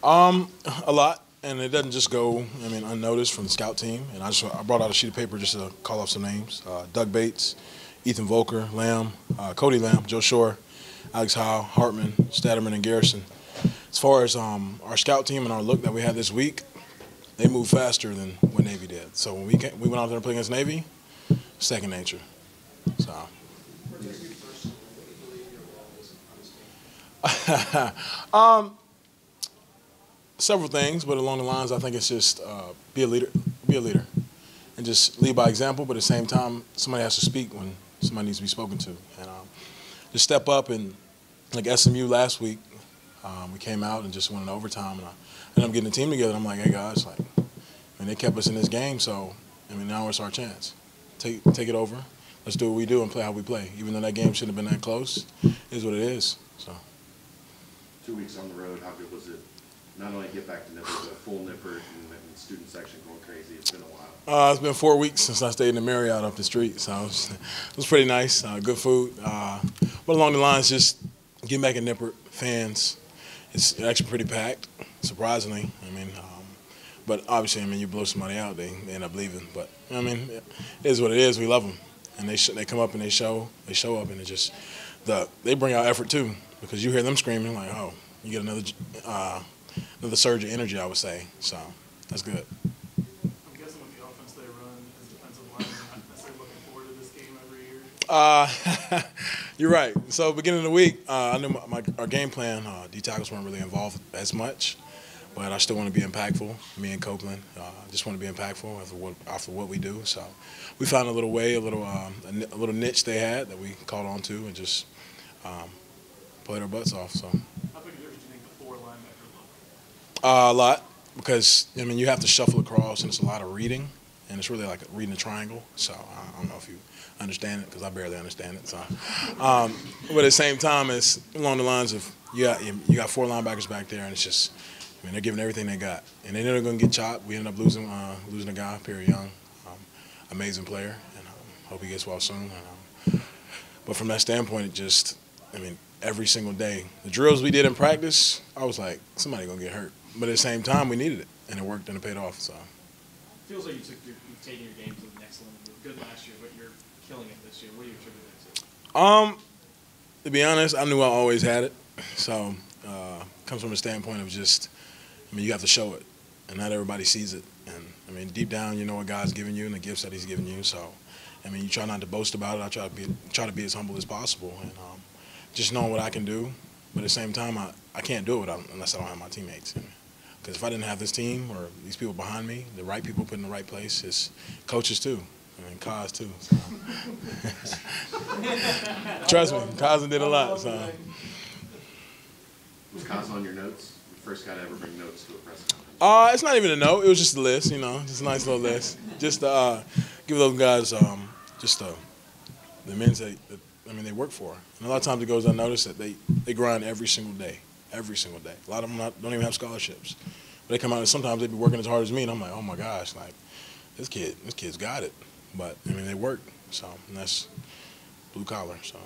A lot, and it doesn't just go, unnoticed from the scout team. And I brought out a sheet of paper just to call off some names: Doug Bates, Ethan Volker, Lamb, Cody Lamb, Joe Shore, Alex Howe, Hartman, Statterman, and Garrison. As far as our scout team and our look that we had this week, they moved faster than what Navy did. So when we went out there to play against Navy, second nature. So. Several things, but along the lines, I think it's just be a leader, and just lead by example. But at the same time, somebody has to speak when somebody needs to be spoken to, and just step up. And like SMU last week, we came out and just went in overtime, and I ended up getting the team together. And I'm like, hey guys, they kept us in this game, so now it's our chance. Take it over. Let's do what we do and play how we play. Even though that game shouldn't have been that close, it is what it is. So. 2 weeks on the road, how good was it? Not only get back to Nippert, but full Nippert and student section going crazy. It's been a while. It's been 4 weeks since I stayed in the Marriott up the street, so it was pretty nice. Good food. But along the lines, just getting back in Nippert, fans, it's actually pretty packed, surprisingly. But obviously, you blow somebody out, they end up leaving. But it is what it is. We love them, and they come up and they show up, and they bring out effort too, because you hear them screaming like, oh, you get another surge of energy, I would say. So that's good. I'm guessing with the offense they run as defensive line, you're not necessarily looking forward to this game every year. You're right. So beginning of the week, I knew our game plan, D tackles weren't really involved as much, but I still want to be impactful. Me and Copeland just want to be impactful after what we do. So we found a little way, a little niche they had that we caught on to and just played our butts off. So. How big a difference do you think the four linebacker look? A lot, because you have to shuffle across, and it's a lot of reading, and it's really like reading a triangle. So I don't know if you understand it, because I barely understand it. So, but at the same time, it's along the lines of you got four linebackers back there, and it's just they're giving everything they got, and they're never going to get chopped. We ended up losing a guy, Perry Young, amazing player, and hope he gets well soon. But from that standpoint, it just every single day, the drills we did in practice, I was like, somebody gonna get hurt. But at the same time, we needed it, and it worked and it paid off. So. Feels like you've taken your game to the next level. You were good last year, but you're killing it this year. What do you attribute that to? To be honest, I knew I always had it. So, it comes from a standpoint of just, you have to show it, and not everybody sees it. And deep down, you know what God's given you and the gifts that He's given you. So, you try not to boast about it. I try to be as humble as possible, and just knowing what I can do. But at the same time, I can't do it unless I don't have my teammates. Because if I didn't have this team or these people behind me, the right people put in the right place, it's coaches too, and Kaz too. So. Trust me, Kaz did a lot. So. Was Kaz on your notes? You first got to ever bring notes to a press conference? It's not even a note. It was just a list, just a nice little list. Just to give those guys the men that they work for. And a lot of times it goes unnoticed that they grind every single day. Every single day. A lot of them don't even have scholarships. But they come out and sometimes they be working as hard as me, and I'm like, oh my gosh, this kid's got it. But they work. So, and that's blue collar. So.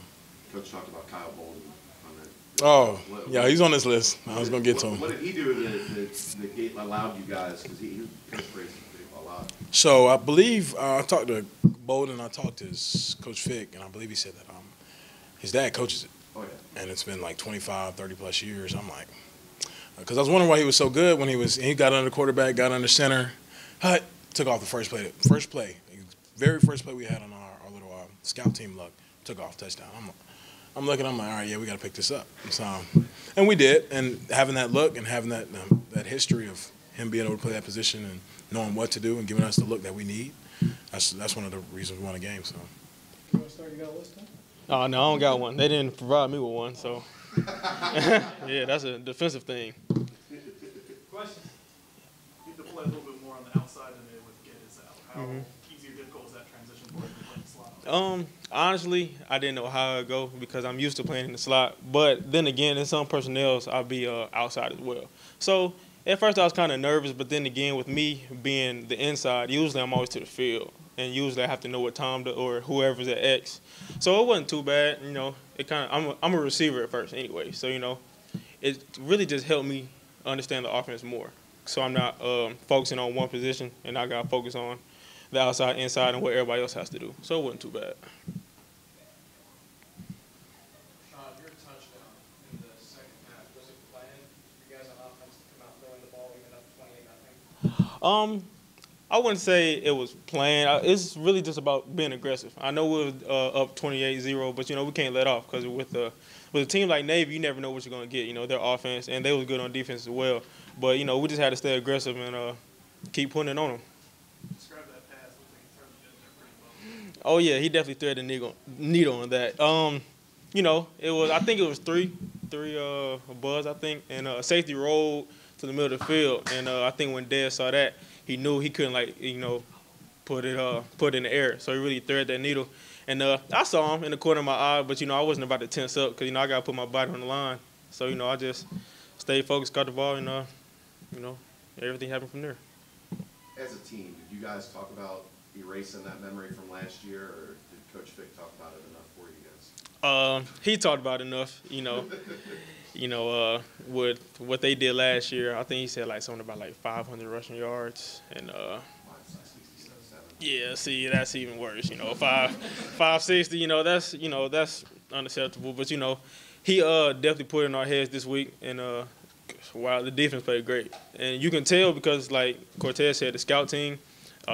Coach talked about Kyle Bolden on that. Oh, yeah, he's on this list. I was gonna get to him. What did he do that allowed you guys? Because he praised a lot. So I believe I talked to Bolden. I talked to his coach Fick, and I believe he said that his dad coaches it. Oh, yeah. And it's been like 25, 30-plus years. I'm like, because I was wondering why he was so good when he got under the quarterback, got under center, took off the first play. Very first play we had on our little scout team look, took off, touchdown. I'm looking, I'm like, all right, yeah, we got to pick this up. So, and we did. And having that look and having that history of him being able to play that position and knowing what to do and giving us the look that we need, that's one of the reasons we won a game. So. You want to start? You got a list? Oh, no, I don't got one. They didn't provide me with one, so. Yeah, that's a defensive thing. Question. You need to play a little bit more on the outside than they would get us out. How easy or difficult was that transition for you to play the slot? Honestly, I didn't know how it would go because I'm used to playing in the slot. But then again, in some personnels, I'll be outside as well. So at first I was kind of nervous, but then again, with me being the inside, usually I'm always to the field. And usually I have to know what Tom or whoever's at X. So it wasn't too bad, It I'm a receiver at first anyway. So, it really just helped me understand the offense more. So I'm not focusing on one position, and I got to focus on the outside, inside, and what everybody else has to do. So it wasn't too bad. Rashad, your touchdown in the second half, was it planned? You guys on offense to come out throwing the ball even up 28-0? I wouldn't say it was planned. It's really just about being aggressive. I know we were up 28-0, but, we can't let off because with a team like Navy, you never know what you're going to get. Their offense, and they was good on defense as well. But, we just had to stay aggressive and keep putting it on them. Describe that pass. Looks like he turned it in there pretty well. Oh, yeah, he definitely threaded the needle on that. I think it was three buzz, I think, and safety rolled to the middle of the field. And I think when Dez saw that, he knew he couldn't, put it in the air. So he really threaded that needle. And I saw him in the corner of my eye, but, I wasn't about to tense up because, I got to put my body on the line. So, I just stayed focused, got the ball, and, everything happened from there. As a team, did you guys talk about erasing that memory from last year, or did Coach Fick talk about it enough for you guys? He talked about it enough, with what they did last year. I think he said something about 500 rushing yards and yeah, see, that's even worse. 560. That's unacceptable. But he definitely put it in our heads this week, and wow, the defense played great, and you can tell because Cortez said, the scout team,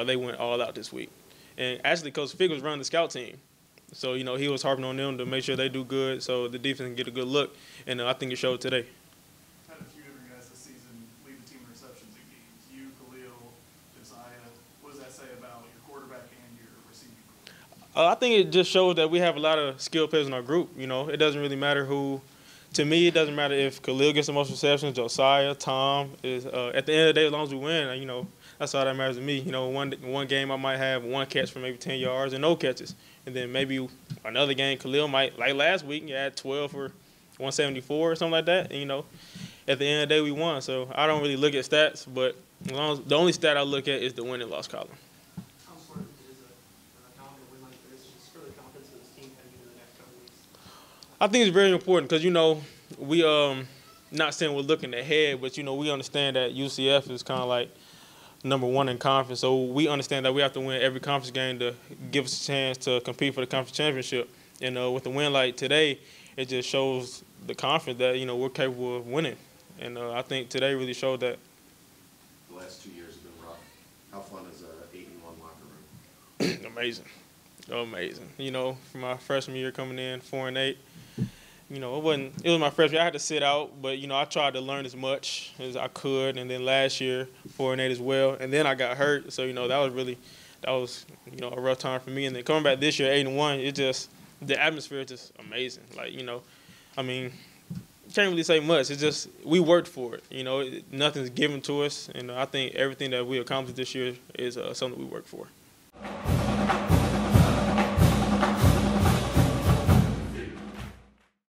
they went all out this week, and actually Coach Fick was running the scout team. So, he was harping on them to make sure they do good so the defense can get a good look, and I think it showed today. Had a few different guys this season lead the team in receptions in games. You, Khalil, Josiah. What does that say about your quarterback and your receiving core? I think it just shows that we have a lot of skilled players in our group. It doesn't really matter who. To me, it doesn't matter if Khalil gets the most receptions, Josiah, Tom. At the end of the day, as long as we win, that's all that matters to me. One game I might have one catch for maybe 10 yards and no catches. And then maybe another game, Khalil might, like last week, he had 12 for 174 or something like that. And, at the end of the day, we won. So I don't really look at stats, but the only stat I look at is the win and loss column. How important is a dominant win like this just for the confidence of this team heading into the next couple weeks? I think it's very important because, we not saying we're looking ahead, but, we understand that UCF is kind of number one in conference. So we understand that we have to win every conference game to give us a chance to compete for the conference championship. And with a win like today, it just shows the confidence that, we're capable of winning. And I think today really showed that. The last 2 years have been rough. How fun is an 8-1 locker room? Amazing. From my freshman year coming in, 4-8, it was my freshman year. I had to sit out, but, I tried to learn as much as I could. And then last year, 4-8 as well. And then I got hurt. So, that was a rough time for me. And then coming back this year, 8-1, the atmosphere is just amazing. Can't really say much. It's just we worked for it. Nothing's given to us. And I think everything that we accomplished this year is something we worked for.